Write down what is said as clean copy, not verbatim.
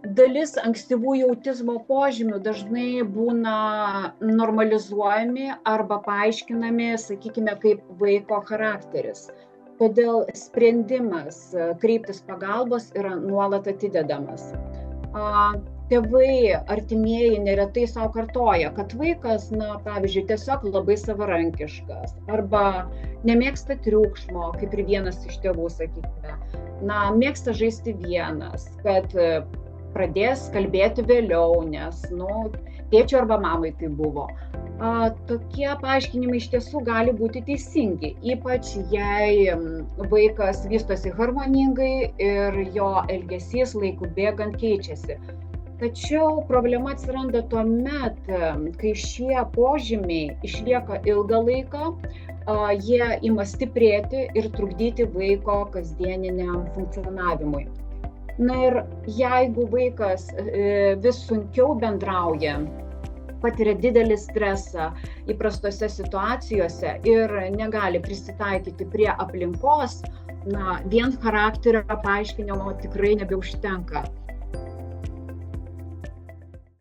Dalis ankstyvųjų autizmo požymių dažnai būna normalizuojami arba paaiškinami, sakykime, kaip vaiko charakteris. Todėl sprendimas kreiptis pagalbos yra nuolat atidedamas. Tėvai, artimieji neretai savo kartoja, kad vaikas, pavyzdžiui, tiesiog labai savarankiškas arba nemėgsta triukšmo, kaip ir vienas iš tėvų, sakykime. Mėgsta žaisti vienas, kad pradės kalbėti vėliau, nes, tėčio arba mamai tai buvo. Tokie paaiškinimai iš tiesų gali būti teisingi, ypač jei vaikas vystosi harmoningai ir jo elgesys laiku bėgant keičiasi. Tačiau problema atsiranda tuomet, kai šie požymiai išlieka ilgą laiką, jie ima stiprėti ir trukdyti vaiko kasdieniniam funkcionavimui. Ir jeigu vaikas vis sunkiau bendrauja, patiria didelį stresą įprastose situacijose ir negali prisitaikyti prie aplinkos, vien charakterio paaiškinimo tikrai nebeužtenka.